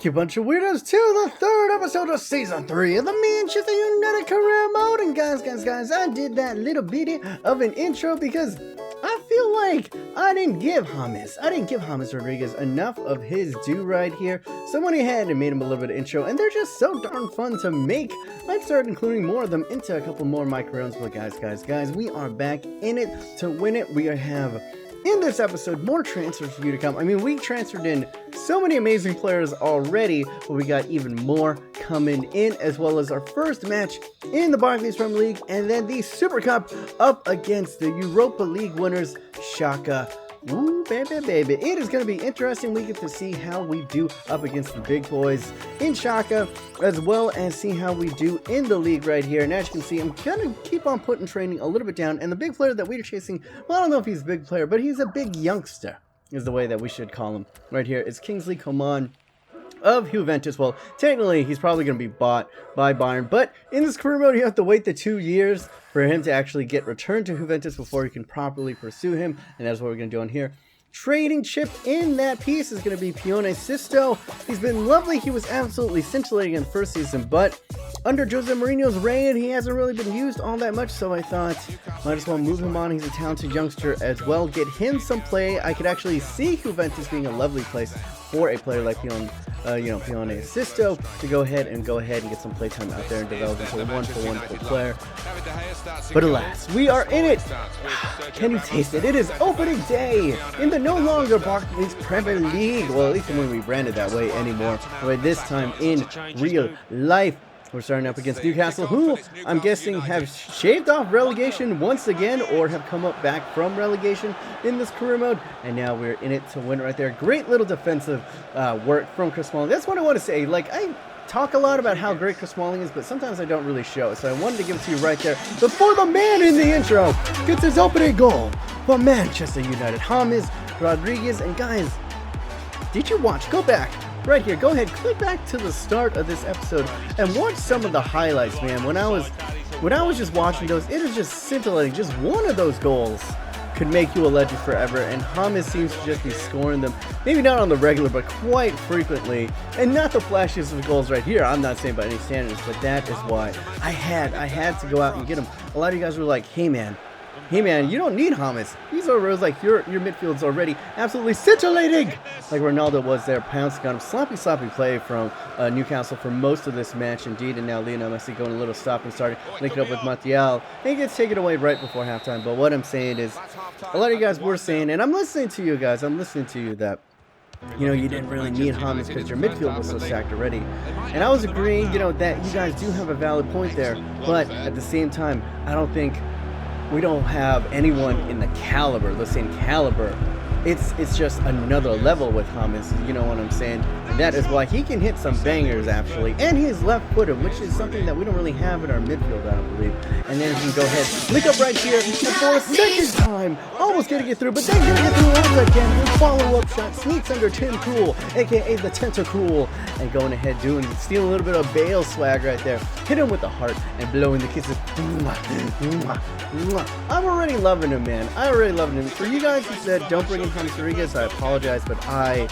Thank you, bunch of weirdos, to the third episode of Season 3 of the Manchester United career mode. And guys, I did that little bitty of an intro because I feel like I didn't give James Rodriguez enough of his due right here. So I went ahead and made him a little bit of intro, and they're just so darn fun to make. I'd start including more of them into a couple more microphones. But guys, we are back in it to win it. We have, in this episode, more transfers for you to come. I mean, we transferred in so many amazing players already, but we got even more coming in, as well as our first match in the Barclays Premier League, and then the Super Cup up against the Europa League winners, Shaka. Ooh, baby. It is going to be interesting. We get to see how we do up against the big boys in Shaka, as well as see how we do in the league right here. And as you can see, I'm going to keep on putting training a little bit down. And the big player that we're chasing, well, I don't know if he's a big player, but he's a big youngster, is the way that we should call him right here. It's Kingsley Coman of Juventus. Well, technically, he's probably going to be bought by Bayern, but in this career mode, you have to wait the 2 years for him to actually get returned to Juventus before you can properly pursue him, and that's what we're going to do on here. Trading chip in that piece is going to be Pione Sisto. He's been lovely. He was absolutely scintillating in the first season, but under Jose Mourinho's reign, he hasn't really been used all that much, so I thought might as well move him on. He's a talented youngster as well. Get him some play. I could actually see Juventus being a lovely place for a player like Pione Sisto to go ahead and get some playtime out there and develop into a wonderful player. But alas, we are in it. Can you taste it? It is opening day in the no longer Barclays Premier League. Well, at least when we branded that way anymore. But this time in real life. We're starting up against Newcastle, who I'm guessing have shaved off relegation once again, or have come up back from relegation in this career mode, and now we're in it to win right there. Great little defensive work from Chris Smalling. That's what I want to say. Like, I talk a lot about how great Chris Smalling is, but sometimes I don't really show it, so I wanted to give it to you right there before the man in the intro gets his opening goal for Manchester United. James Rodriguez. And guys, did you watch? Go back. Right here, go ahead, click back to the start of this episode and watch some of the highlights, man. When I was just watching those, it is just scintillating. Just one of those goals could make you a legend forever, and James seems to just be scoring them, maybe not on the regular, but quite frequently, and not the flashiest of goals right here. I'm not saying by any standards, but that is why I had to go out and get him. A lot of you guys were like, hey man, you don't need James. He's over. Like your midfield's already absolutely scintillating, like Ronaldo was there, pouncing on him. Sloppy play from Newcastle for most of this match, indeed. And now Lionel Messi going a little stop and starting, linking up with Martial. And he gets taken away right before halftime. But what I'm saying is, a lot of you guys were saying, and I'm listening to you guys. I'm listening to you that, you didn't really need James because your midfield was so stacked already. And I was agreeing, that you guys do have a valid point there. But at the same time, I don't think we don't have anyone in the same caliber. It's just another level with James, you know what I'm saying? And that is why he can hit some bangers, actually. And he is left-footed, which is something that we don't really have in our midfield, I don't believe. And then he can go ahead, link up right here, and for a second time, almost going to get through, but then going to get through once again with follow-up shot, sneaks under Tim Krul, a.k.a. the Tentacool, and going ahead, stealing a little bit of Bale swag right there. Hit him with the heart and blowing the kisses. I'm already loving him, man. I'm already loving him. For you guys who said, don't bring in James Rodriguez, I apologize, but I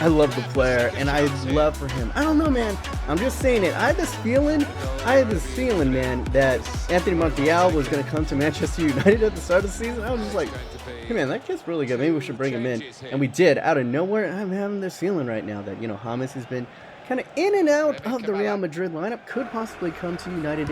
love the player, and I love for him. I don't know, man. I'm just saying it. I had this feeling, man, that Anthony Martial was going to come to Manchester United at the start of the season. I was just like, hey, man, that kid's really good. Maybe we should bring him in. And we did, out of nowhere. I'm having this feeling right now that, James has been kind of in and out of the Real Madrid lineup, could possibly come to United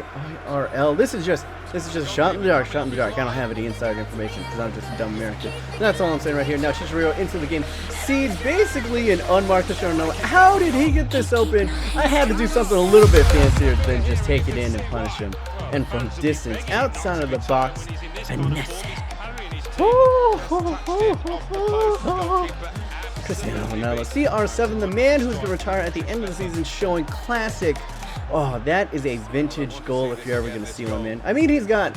IRL. This is just a shot in the dark. I don't have any insider information because I'm just a dumb American. That's all I'm saying right here. Now Chicharito into the game. Seeds basically an unmarked Cristiano. How did he get this open? I had to do something a little bit fancier than just take it in and punish him. And from distance, outside of the box, finesse. Cristiano Ronaldo, CR7, the man who's going to retire at the end of the season, showing classic. Oh, that is a vintage goal if you're ever going to see one, man. I mean, he's got,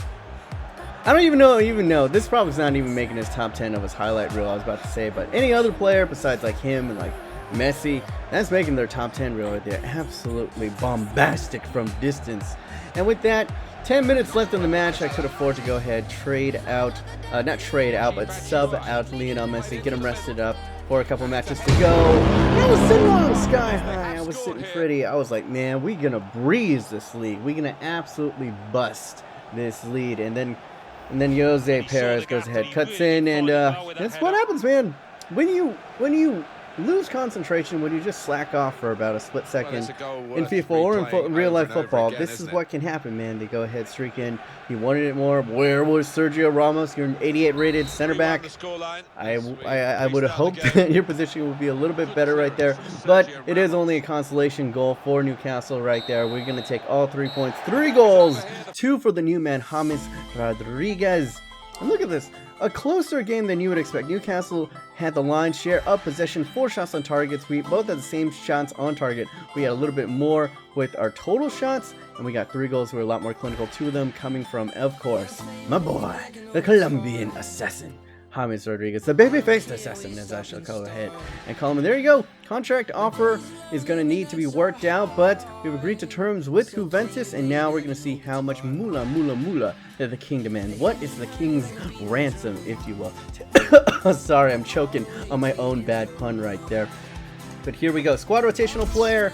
I don't even know, this probably is not even making his top 10 of his highlight reel, I was about to say, but any other player besides like him and like Messi, that's making their top 10 reel right there. Absolutely bombastic from distance. And with that, 10 minutes left in the match, I could afford to go ahead, but sub out Lionel Messi, get him rested up for a couple matches to go. I was sitting on sky high. I was sitting pretty. I was like, man, we're gonna breeze this league. We're gonna absolutely bust this lead. And then Jose Perez goes ahead, cuts in, and that's what happens, man. When you lose concentration, when you just slack off for about a split second in FIFA or in real life football, this is what can happen, man. They go ahead, streak in. He wanted it more. Where was Sergio Ramos? You're an 88 rated center back. I would have hoped that your position would be a little bit better right there, but it is only a consolation goal for Newcastle right there. We're going to take all 3 points. 3 goals, 2 for the new man, James Rodriguez. And look at this. A closer game than you would expect. Newcastle had the lion's share of possession, 4 shots on targets. We both had the same shots on target. We had a little bit more with our total shots, and we got 3 goals. We're a lot more clinical. 2 of them coming from, of course, my boy, the Colombian assassin, James Rodriguez, the baby-faced assassin, as I shall go ahead and call him. And there you go. Contract offer is going to need to be worked out, but we've agreed to terms with Juventus, and now we're going to see how much moolah that the king demands. What is the king's ransom, if you will? Sorry, I'm choking on my own bad pun right there. But here we go. Squad rotational player.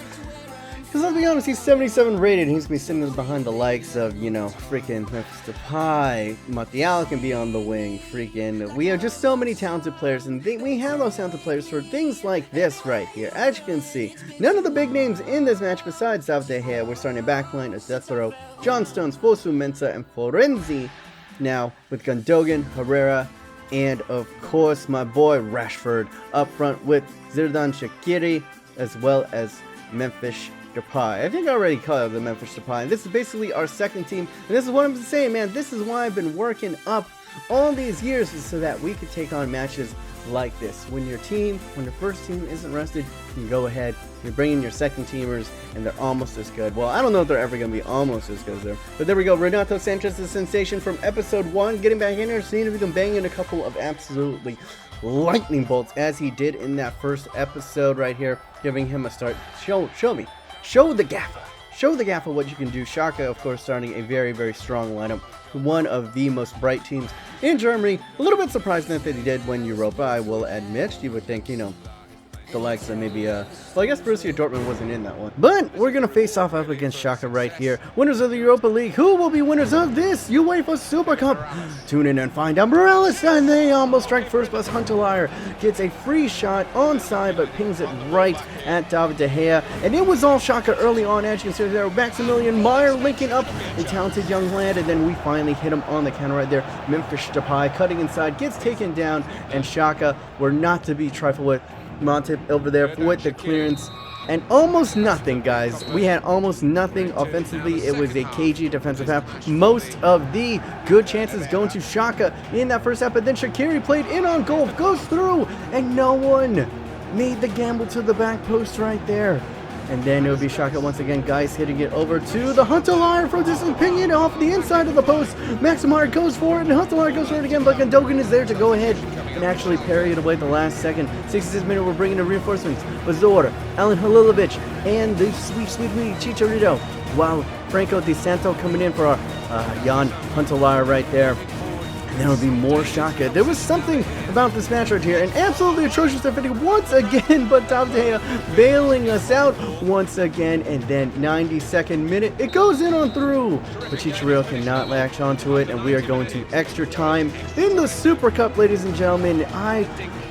Because let's be honest, he's 77 rated. He's going to be sitting behind the likes of, you know, freaking Memphis Depay. Martial can be on the wing. Freaking, we have just so many talented players. And we have those talented players for things like this right here. As you can see, none of the big names in this match besides David De Gea. We're starting a backline as Death Row, John Stones, fosu-mensah, and Florenzi. Now with Gundogan, Herrera, and of course my boy Rashford up front with Xherdan Shaqiri, as well as Memphis Depay. I think I already called it the Memphis Depay. And this is basically our second team. And this is what I'm saying, man. This is why I've been working up all these years, is so that we could take on matches like this. When your first team isn't rested, you can go ahead, you bring in your second teamers, and they're almost as good. Well, I don't know if they're ever going to be almost as good as them. But there we go. Renato Sanchez, the sensation from episode 1, getting back in there, seeing if he can bang in a couple of absolutely lightning bolts, as he did in that first episode right here, giving him a start. Show the gaffer what you can do. Schalke, of course, starting a very, very strong lineup. One of the most bright teams in Germany. A little bit surprised that he did win Europa, I will admit. You would think, you know, the likes of maybe, well, I guess Borussia Dortmund wasn't in that one. But we're going to face off up against Schalke right here. Winners of the Europa League. Who will be winners of this UEFA Super Cup? Tune in and find out. Morales, and they almost strike first, but Huntelaar gets a free shot onside, but pings it right at David De Gea. And it was all Schalke early on, as you can see there. Maximilian Meyer linking up a talented young lad, and then we finally hit him on the counter right there. Memphis Depay cutting inside, gets taken down, and Schalke were not to be trifled with. Montip over there with the clearance, and almost nothing, guys. We had almost nothing offensively. It was a cagey defensive half. Most of the good chances going to Schalke in that first half, but then Shaqiri played in on goal, goes through, and no one made the gamble to the back post right there. And then it would be Schalke once again, guys, hitting it over to the Huntelaar for this and pinging it off the inside of the post. Maximar goes for it, and Huntelaar goes for it again, but Gundogan is there to go ahead and actually parry it away at the last second. 66th minute, we're bringing in reinforcements. Bazor, Alan Halilovic, and the sweet Chicharito, while Franco Di Santo coming in for our Jan Huntelaar right there. And there will be more Schalke. There was something about this match right here, and absolutely atrocious defending once again, but David De Gea bailing us out once again. And then 92nd minute, it goes in on through, but Chicharito cannot latch onto it, and we are going to extra time in the Super Cup, ladies and gentlemen. I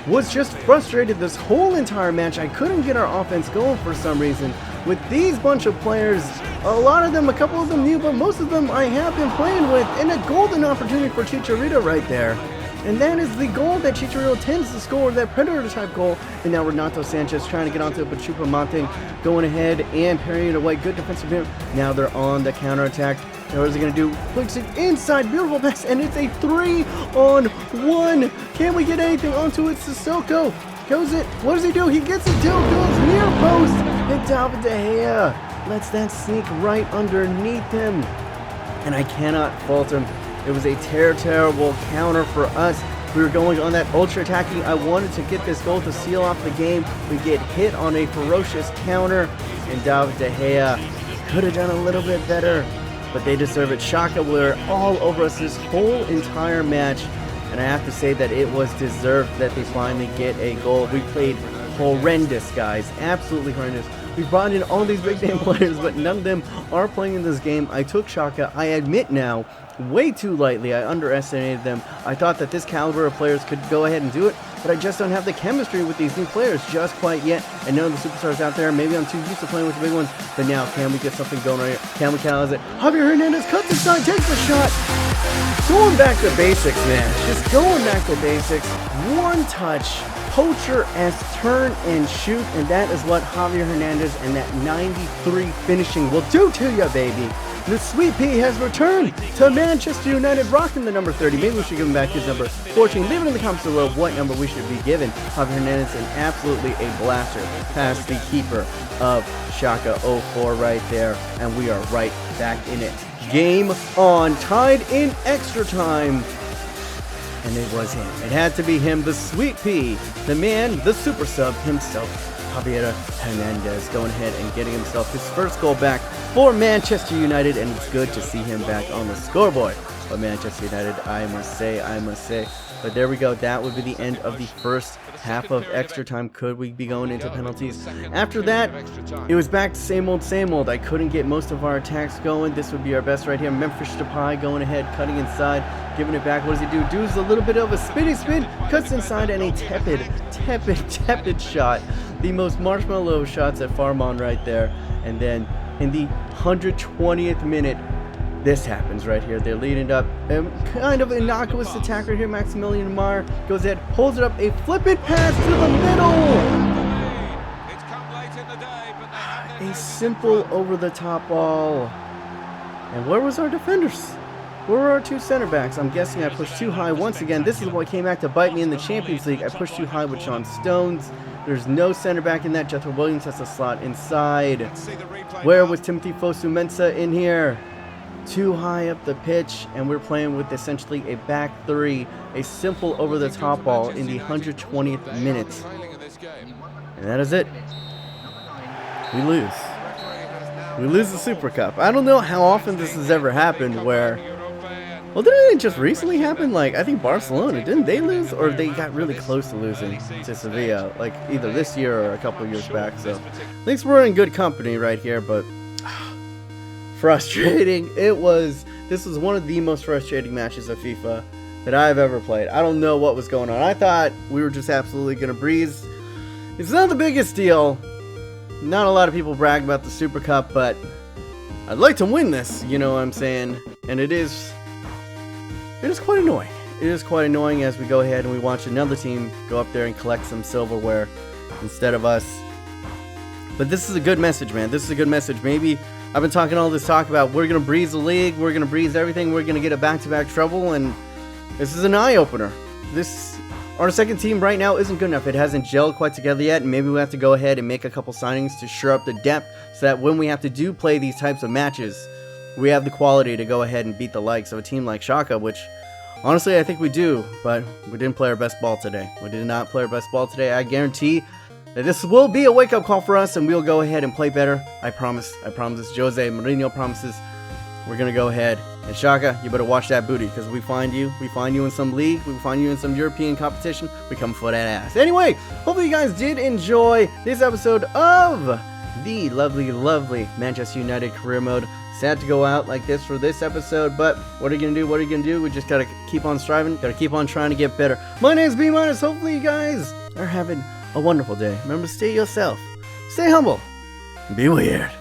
was just frustrated this whole entire match. I couldn't get our offense going for some reason. With these bunch of players, a lot of them, a couple of them new, but most of them I have been playing with, and a golden opportunity for Chicharito right there. And that is the goal that Chicharito tends to score, that predator-type goal. And now Renato Sanchez trying to get onto it, but Choupo-Moting going ahead and parrying it away. Good defensive hit. Now they're on the counterattack. Now what is he going to do? Puts it inside. Beautiful pass, and it's a 3-on-1. Can we get anything onto it? Sissoko goes it. What does he do? He gets it down, goes near post, and David De Gea lets that sneak right underneath him. And I cannot fault him. It was a terrible counter for us. We were going on that ultra attacking. I wanted to get this goal to seal off the game. We get hit on a ferocious counter, and David De Gea could have done a little bit better, but they deserve it. Schalke were all over us this whole entire match. and I have to say that it was deserved that they finally get a goal. We played horrendous, guys, absolutely horrendous. We brought in all these big name players, but none of them are playing in this game. I took Xhaka, I admit now, way too lightly. I underestimated them. I thought that this caliber of players could go ahead and do it, but I just don't have the chemistry with these new players just quite yet. And none of the superstars out there, maybe I'm too used to playing with the big ones, but now can we get something going right here? Can we catalyze it? Javier Hernandez cuts inside, takes the shot. Going back to basics, man. Just going back to basics. One touch. Poacher-esque turn and shoot, and that is what Javier Hernandez and that 93 finishing will do to you, baby. The Sweet Pea has returned to Manchester United, rocking the number 30. Maybe we should give him back his number 14. Leave it in the comments below what number we should be given Javier Hernandez, and absolutely a blaster past the keeper of Xhaka 04 right there, and we are right back in it. Game on, tied in extra time. And it was him. It had to be him, the Sweet Pea, the man, the super sub himself, Javier Hernandez, going ahead and getting himself his first goal back for Manchester United, and it's good to see him back on the scoreboard. But Manchester United, I must say. But there we go. That would be the end of the first half of extra time. Could we be going into penalties? After that, it was back to same old. I couldn't get most of our attacks going. This would be our best right here. Memphis Depay going ahead, cutting inside, giving it back. What does he do? Does a little bit of a spin, cuts inside, and a tepid shot. The most marshmallow shots at Farmon right there. And then in the 120th minute, this happens right here. They're leading up. Kind of innocuous attack right here. Maximilian Meyer goes ahead, holds it up, a flippant pass to the middle. A simple over-the-top ball. And where was our defenders? Where were our two center backs? I'm guessing I pushed too high once again. This is what came back to bite me in the Champions League. I pushed too high with Sean Stones. There's no center back in that. Jethro Williams has to slot inside. Where was Timothy Fosu-Mensah in here? Too high up the pitch, and we're playing with essentially a back three, a simple over-the-top ball in the 120th minute. And that is it. We lose. We lose the Super Cup. I don't know how often this has ever happened where... Well, didn't it just recently happen? Like, I think Barcelona, didn't they lose? Or they got really close to losing to Sevilla, like either this year or a couple years back. So, at least we're in good company right here, but... frustrating. This was one of the most frustrating matches of FIFA that I've ever played. I don't know what was going on. I thought we were just absolutely going to breeze. It's not the biggest deal. Not a lot of people brag about the Super Cup, but I'd like to win this, you know what I'm saying? And it is quite annoying. It is quite annoying as we go ahead and we watch another team go up there and collect some silverware instead of us. But this is a good message, man. This is a good message. Maybe I've been talking all this talk about we're going to breeze the league, we're going to breeze everything, we're going to get a back-to-back treble, and this is an eye-opener. Our second team right now isn't good enough. It hasn't gelled quite together yet, and maybe we have to go ahead and make a couple signings to shore up the depth so that when we have to play these types of matches, we have the quality to go ahead and beat the likes of a team like Xhaka, which honestly I think we do, but we didn't play our best ball today. We did not play our best ball today. I guarantee that this will be a wake-up call for us, and we'll go ahead and play better. I promise. Jose Mourinho promises. We're going to go ahead. And Xhaka, you better watch that booty, because we find you in some league, we find you in some European competition, we come for that ass. Anyway, hopefully you guys did enjoy this episode of the lovely Manchester United career mode. Sad to go out like this for this episode, but what are you going to do? We just got to keep on striving, got to keep on trying to get better. My name's B-. Hopefully you guys are having a wonderful day. Remember, stay yourself, stay humble, be weird.